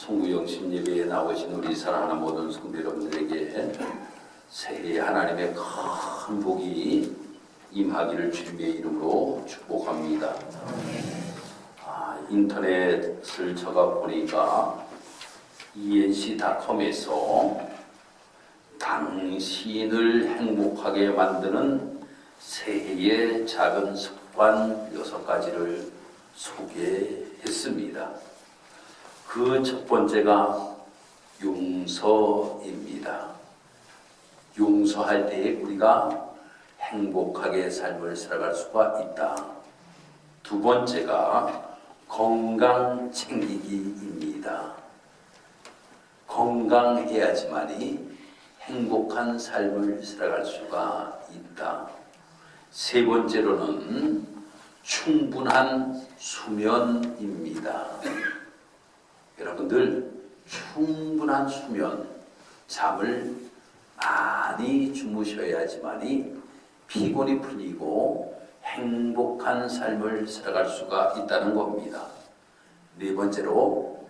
송구영신 예배에 나오신 우리 사랑하는 모든 성도 여러분들에게 새해 하나님의 큰 복이 임하기를 주님의 이름으로 축복합니다. 인터넷을 쳐가 보니까 enc.com에서 당신을 행복하게 만드는 새해의 작은 습관 6가지를 소개했습니다. 그 첫 번째가 용서입니다. 용서할 때에 우리가 행복하게 삶을 살아갈 수가 있다. 두 번째가 건강 챙기기입니다. 건강해야지만이 행복한 삶을 살아갈 수가 있다. 세 번째로는 충분한 수면입니다. 여러분들 충분한 수면, 잠을 많이 주무셔야지만이 피곤이 풀리고 행복한 삶을 살아갈 수가 있다는 겁니다. 네 번째로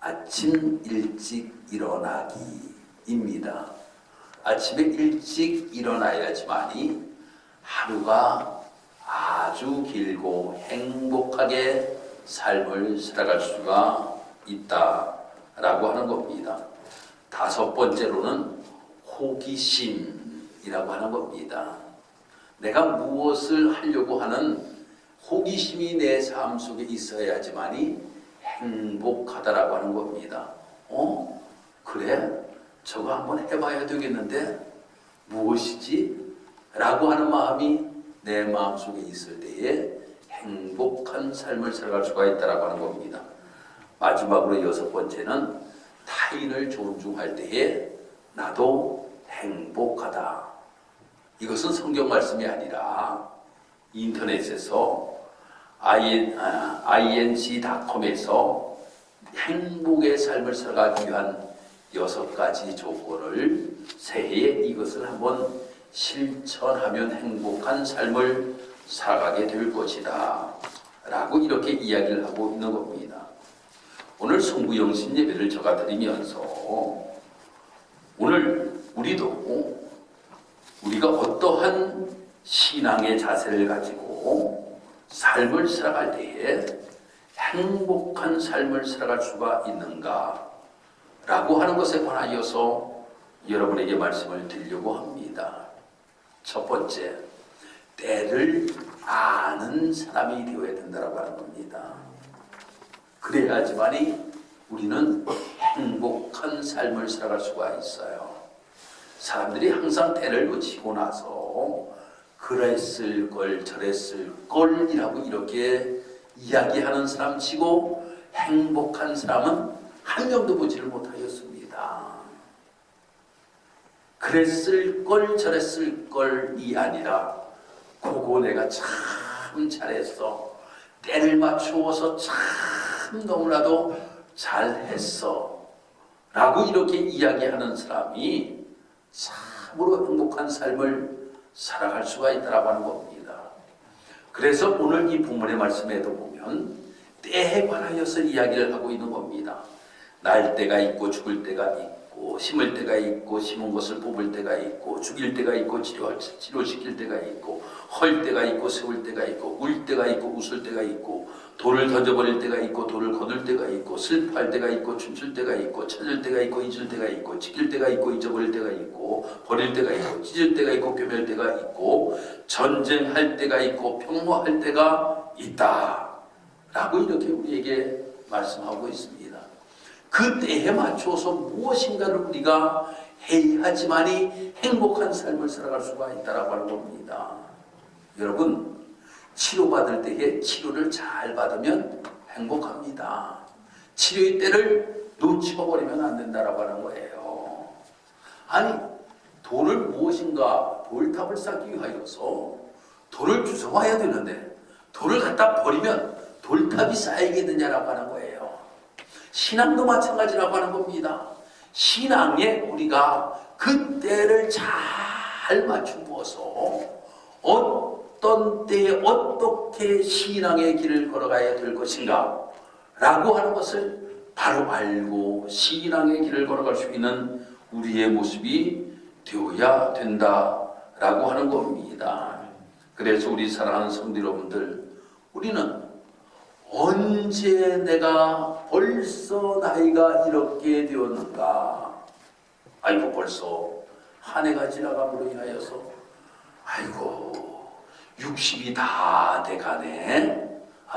아침 일찍 일어나기입니다. 아침에 일찍 일어나야지만이 하루가 아주 길고 행복하게 삶을 살아갈 수가 있다라고 하는 겁니다. 다섯 번째로는 호기심이라고 하는 겁니다. 내가 무엇을 하려고 하는 호기심이 내 삶 속에 있어야지만이 행복하다라고 하는 겁니다. 그래? 저거 한번 해봐야 되겠는데 무엇이지? 라고 하는 마음이 내 마음속에 있을 때에 행복한 삶을 살아갈 수가 있다라고 하는 겁니다. 마지막으로 여섯 번째는 타인을 존중할 때에 나도 행복하다. 이것은 성경 말씀이 아니라 인터넷에서 enc.com에서 행복의 삶을 살아가기 위한 6가지 조건을 새해에 이것을 한번 실천하면 행복한 삶을 살아가게 될 것이다 라고 이렇게 이야기를 하고 있는 겁니다. 오늘 송구영신 예배를 제가 드리면서 오늘 우리가 어떠한 신앙의 자세를 가지고 삶을 살아갈 때에 행복한 삶을 살아갈 수가 있는가 라고 하는 것에 관하여서 여러분에게 말씀을 드리려고 합니다. 첫 번째, 때를 아는 사람이 되어야 된다고 하는 겁니다. 그래야지만이 우리는 행복한 삶을 살아갈 수가 있어요. 사람들이 항상 때를 놓치고 나서 그랬을 걸 저랬을 걸이라고 이렇게 이야기하는 사람 치고 행복한 사람은 한 명도 보지를 못하였습니다. 그랬을 걸 저랬을 걸이 아니라 그거 내가 참 잘했어. 때를 맞추어서 참 너무나도 잘했어. 라고 이렇게 이야기하는 사람이 참으로 행복한 삶을 살아갈 수가 있다고 하는 겁니다. 그래서 오늘 이 본문의 말씀에도 보면 때에 관하여서 이야기를 하고 있는 겁니다. 날 때가 있고 죽을 때가 있고 심을 때가 있고 심은 것을 뽑을 때가 있고 죽일 때가 있고 치료시킬 때가 있고 헐 때가 있고 세울 때가 있고 울 때가 있고 웃을 때가 있고 돌을 던져버릴 때가 있고 돌을 거둘 때가 있고 슬퍼할 때가 있고 춤출 때가 있고 찾을 때가 있고 잊을 때가 있고 지킬 때가 있고 잊어버릴 때가 있고 버릴 때가 있고 찢을 때가 있고 꿰맬 때가 있고 전쟁할 때가 있고 평화할 때가 있다 라고 이렇게 우리에게 말씀하고 있습니다. 그 때에 맞춰서 무엇인가를 우리가 해야지만이 행복한 삶을 살아갈 수가 있다고 하는 겁니다. 여러분, 치료받을 때에 치료를 잘 받으면 행복합니다. 치료의 때를 놓쳐버리면 안 된다고 하는 거예요. 아니, 돌을 무엇인가 돌탑을 쌓기 위하여서 돌을 주워와야 되는데 돌을 갖다 버리면 돌탑이 쌓이겠느냐라고 하는 거예요. 신앙도 마찬가지라고 하는 겁니다. 신앙에 우리가 그 때를 잘 맞추어서 어떤 때에 어떻게 신앙의 길을 걸어가야 될 것인가 라고 하는 것을 바로 알고 신앙의 길을 걸어갈 수 있는 우리의 모습이 되어야 된다라고 하는 겁니다. 그래서 우리 사랑하는 성도 여러분들, 우리는 언제 내가 벌써 나이가 이렇게 되었는가? 아이고, 벌써 한 해가 지나감으로 인하여서 아이고 60이 다 돼가네.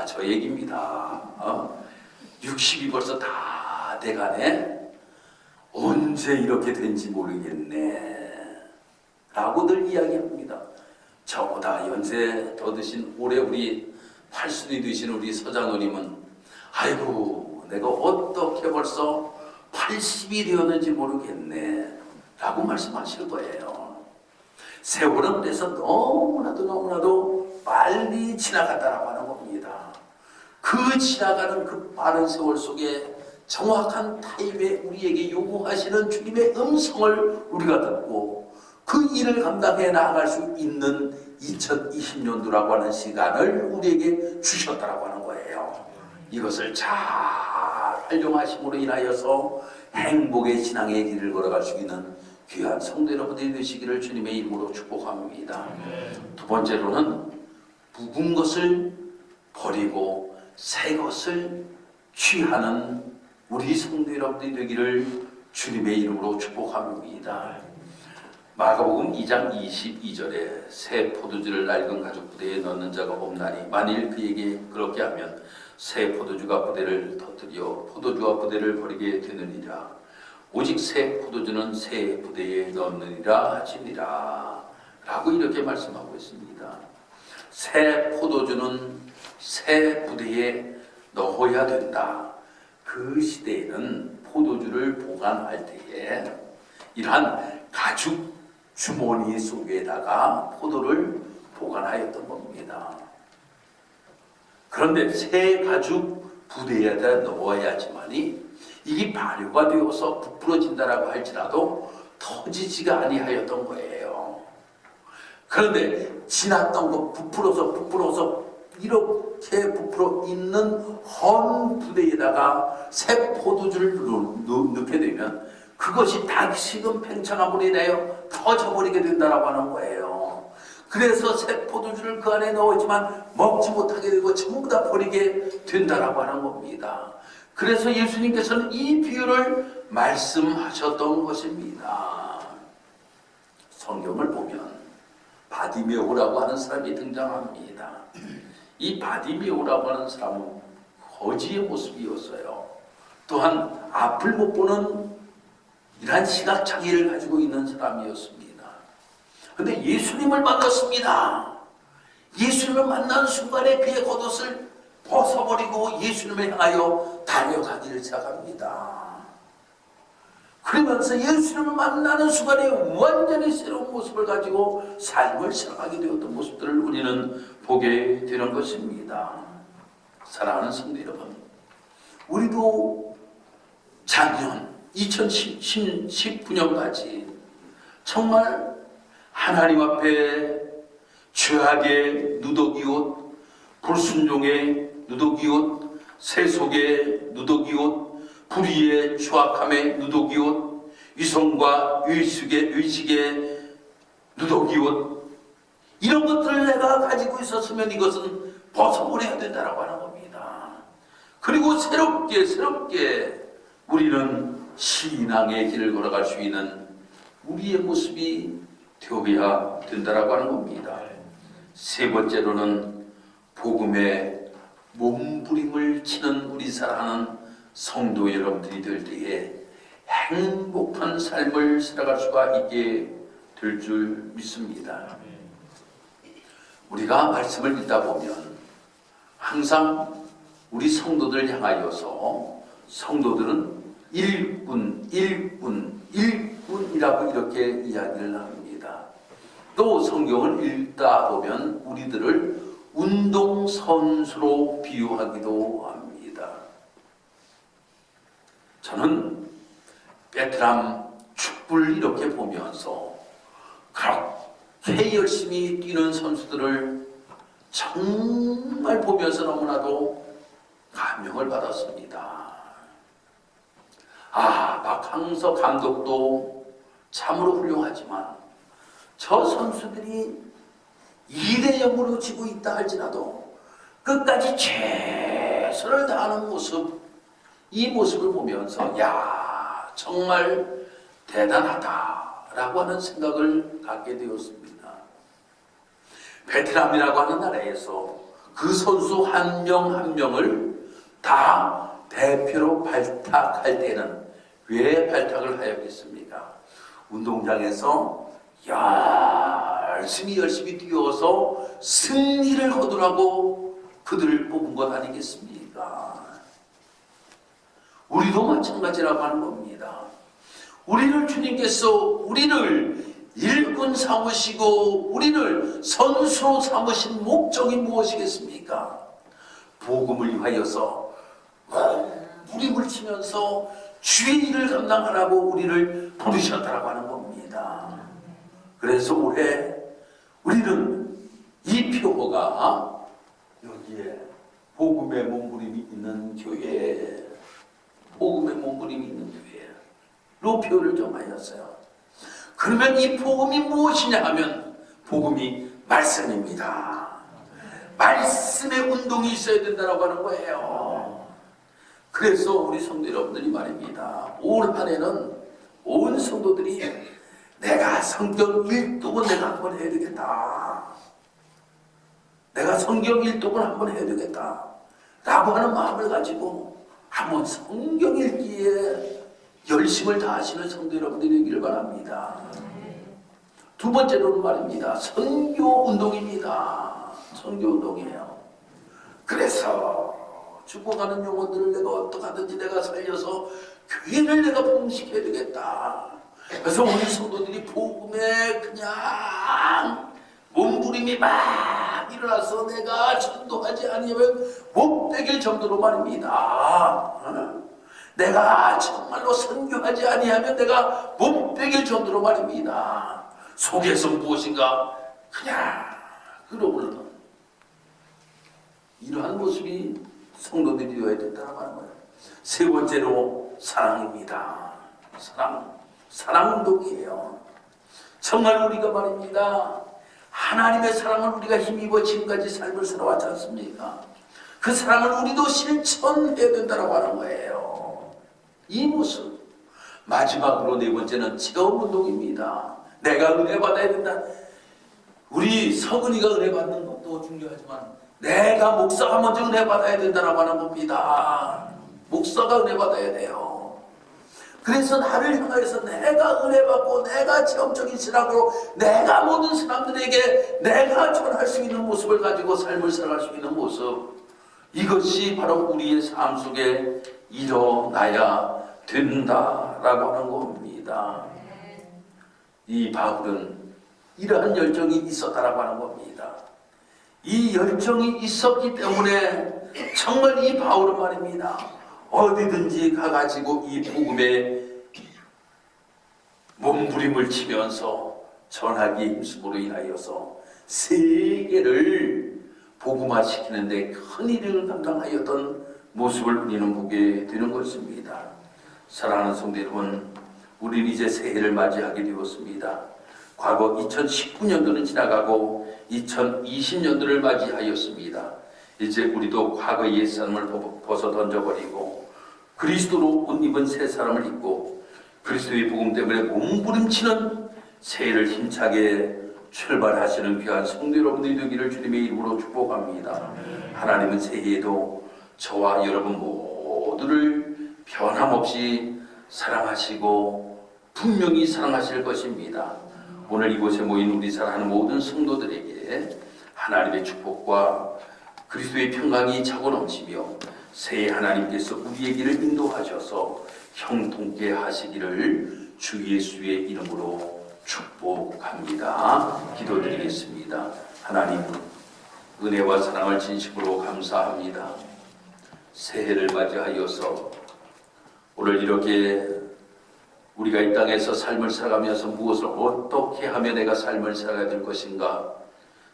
저 얘기입니다. 60이 벌써 다 돼가네. 언제 이렇게 된지 모르겠네 라고 늘 이야기합니다. 저보다 연세 더 드신 올해 우리 팔순이 되신 우리 서장로님은 아이고 내가 어떻게 벌써 80이 되었는지 모르겠네 라고 말씀하실 거예요. 세월은 그래서 너무나도 빨리 지나간다라고 하는 겁니다. 그 지나가는 그 빠른 세월 속에 정확한 타임에 우리에게 요구하시는 주님의 음성을 우리가 듣고 그 일을 감당해 나아갈 수 있는 2020년도라고 하는 시간을 우리에게 주셨다라고 하는 거예요. 이것을 잘 활용하심으로 인하여서 행복의 신앙의 길을 걸어갈 수 있는 귀한 성도 여러분들이 되시기를 주님의 이름으로 축복합니다. 두 번째로는 묵은 것을 버리고 새 것을 취하는 우리 성도 여러분들이 되기를 주님의 이름으로 축복합니다. 마가복음 2장 22절에 새 포도주를 낡은 가죽 부대에 넣는 자가 없나니 만일 그에게 그렇게 하면 새 포도주가 부대를 터뜨려 포도주와 부대를 버리게 되느니라. 오직 새 포도주는 새 부대에 넣느니라 하시니라 라고 이렇게 말씀하고 있습니다. 새 포도주는 새 부대에 넣어야 된다. 그 시대에는 포도주를 보관할 때에 이러한 가죽 주머니 속에다가 포도를 보관하였던 겁니다. 그런데 새 가죽 부대에다 넣어야지만이 이게 발효가 되어서 부풀어진다라고 할지라도 터지지가 아니하였던 거예요. 그런데 지났던 거 부풀어서 이렇게 부풀어 있는 헌 부대에다가 새 포도주를 넣게 되면 그것이 다시금 팽창함으로 인하여 터져버리게 된다라고 하는 거예요. 그래서 새 포도주를 그 안에 넣었지만 먹지 못하게 되고 전부 다 버리게 된다라고 하는 겁니다. 그래서 예수님께서는 이 비유를 말씀하셨던 것입니다. 성경을 보면 바디메오라고 하는 사람이 등장합니다. 이 바디메오라고 하는 사람은 거지의 모습이었어요. 또한 앞을 못 보는 이러한 시각장애를 가지고 있는 사람이었습니다. 그런데 예수님을 만났습니다. 예수님을 만난 순간에 그의 겉옷을 벗어버리고 예수님을 향하여 달려가기를 시작합니다. 그러면서 예수님을 만나는 순간에 완전히 새로운 모습을 가지고 삶을 살아가게 되었던 모습들을 우리는 보게 되는 것입니다. 사랑하는 성도 여러분, 우리도 작년 2019년까지 정말 하나님 앞에 죄악의 누더기옷, 불순종의 누더기옷, 세속의 누더기옷, 불의의 추악함의 누더기옷, 위선과 의식의 누더기옷, 이런 것들을 내가 가지고 있었으면 이것은 벗어버려야 된다라고 하는 겁니다. 그리고 새롭게 우리는 신앙의 길을 걸어갈 수 있는 우리의 모습이 되어야 된다라고 하는 겁니다. 세 번째로는 복음의 몸부림을 치는 우리 사랑하는 성도 여러분들이 될 때에 행복한 삶을 살아갈 수가 있게 될 줄 믿습니다. 우리가 말씀을 읽다 보면 항상 우리 성도들 향하여서 성도들은 일꾼이라고 이렇게 이야기를 합니다. 또 성경을 읽다 보면 우리들을 운동선수로 비유하기도 합니다. 저는 베트남 축구를 이렇게 보면서 그렇게 열심히 뛰는 선수들을 정말 보면서 너무나도 감명을 받았습니다. 박항서 감독도 참으로 훌륭하지만 저 선수들이 2대0으로 지고 있다 할지라도 끝까지 최선을 다하는 모습, 이 모습을 보면서 정말 대단하다라고 하는 생각을 갖게 되었습니다. 베트남이라고 하는 나라에서 그 선수 한 명 한 명을 다 대표로 발탁할 때는 왜 발탁을 하였겠습니까? 운동장에서 열심히 뛰어서 승리를 거두라고 그들을 뽑은 것 아니겠습니까? 우리도 마찬가지라고 하는 겁니다. 우리를 주님께서 우리를 일꾼 삼으시고 우리를 선수로 삼으신 목적이 무엇이겠습니까? 복음을 위하여서 몸부림을 치면서 주의 일을 감당하라고 우리를 부르셨다라고 하는 겁니다. 그래서 올해 우리는 이 표가 여기에 복음의 몸부림이 있는 교회, 복음의 몸부림이 있는 교회로 표를 정하였어요. 그러면 이 복음이 무엇이냐 하면 복음이 말씀입니다. 말씀의 운동이 있어야 된다고 하는 거예요. 그래서 우리 성도 여러분들이 말입니다. 올 한해는 온 성도들이 내가 성경 1독은 내가 한번 해야 되겠다. 내가 성경 1독은 한번 해야 되겠다. 라고 하는 마음을 가지고 한번 성경 읽기에 열심을 다하시는 성도 여러분들이 되기를 바랍니다. 두 번째로는 말입니다. 선교 운동입니다. 선교 운동이에요. 그래서 죽어가는 영혼들을 내가 어떻게 하든지 내가 살려서 교회를 내가 봉식해야 되겠다. 그래서 우리 성도들이 복음에 그냥 몸부림이 막 일어나서 내가 전도하지 아니하면 못 되길 정도로 말입니다. 내가 정말로 선교하지 아니하면 내가 못 되길 정도로 말입니다. 속에서 무엇인가 그냥 끌어오르는 이러한 모습이 성도들이 되어야 된다는 거예요. 세 번째로 사랑입니다. 사랑 운동이에요. 정말 우리가 말입니다. 하나님의 사랑을 우리가 힘입어 지금까지 삶을 살아왔지 않습니까? 그 사랑을 우리도 실천해야 된다고 하는 거예요. 이 모습. 마지막으로 네 번째는 체험 운동입니다. 내가 은혜 받아야 된다. 우리 성은이가 은혜 받는 것도 중요하지만 내가 목사가 먼저 은혜 받아야 된다고 하는 겁니다. 목사가 은혜 받아야 돼요. 그래서 나를 향해서 내가 은혜 받고 내가 체험적인 신앙으로 내가 모든 사람들에게 내가 전할 수 있는 모습을 가지고 삶을 살아갈 수 있는 모습, 이것이 바로 우리의 삶 속에 일어나야 된다라고 하는 겁니다. 이 바울은 이러한 열정이 있었다라고 하는 겁니다. 이 열정이 있었기 때문에 정말 이 바울은 말입니다. 어디든지 가가지고 이 복음에 몸부림을 치면서 전하기에 힘쓰므로 인하여서 세계를 복음화시키는데 큰 일을 감당하였던 모습을 우리는 보게 되는 것입니다. 사랑하는 성도 여러분, 우리는 이제 새해를 맞이하게 되었습니다. 과거 2019년도는 지나가고 2020년도를 맞이하였습니다. 이제 우리도 과거의 옛사람을 벗어 던져버리고 그리스도로 옷 입은 새 사람을 입고 그리스도의 복음 때문에 몸부림치는 새해를 힘차게 출발하시는 귀한 성도 여러분들이 되기를 주님의 이름으로 축복합니다. 하나님은 새해에도 저와 여러분 모두를 변함없이 사랑하시고 분명히 사랑하실 것입니다. 오늘 이곳에 모인 우리 사랑하는 모든 성도들에게 하나님의 축복과 그리스도의 평강이 차고 넘치며 새해 하나님께서 우리의 길을 인도하셔서 형통케 하시기를 주 예수의 이름으로 축복합니다. 기도드리겠습니다. 하나님, 은혜와 사랑을 진심으로 감사합니다. 새해를 맞이하여서 오늘 이렇게 우리가 이 땅에서 삶을 살아가면서 무엇을 어떻게 하면 내가 삶을 살아가야 될 것인가,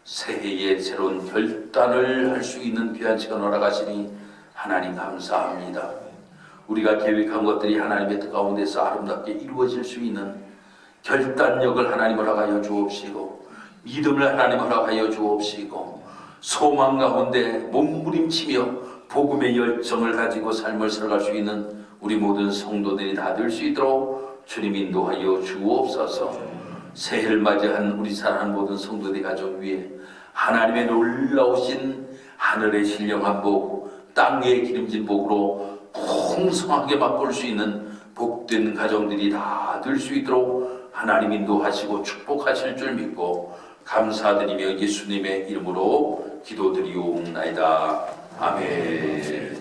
새해에 새로운 결단을 할 수 있는 귀한 시간 허락하시니 하나님 감사합니다. 우리가 계획한 것들이 하나님의 뜻 가운데서 아름답게 이루어질 수 있는 결단력을 하나님 허락하여 주옵시고, 믿음을 하나님 허락하여 주옵시고, 소망 가운데 몸부림치며 복음의 열정을 가지고 삶을 살아갈 수 있는 우리 모든 성도들이 다 될 수 있도록 주님 인도하여 주옵소서. 새해를 맞이한 우리 사랑하는 모든 성도들의 가정 위에 하나님의 놀라우신 하늘의 신령한 복, 땅의 기름진 복으로 풍성하게 맛볼 수 있는 복된 가정들이 다 될 수 있도록 하나님 인도하시고 축복하실 줄 믿고 감사드리며 예수님의 이름으로 기도드리옵나이다. 아멘.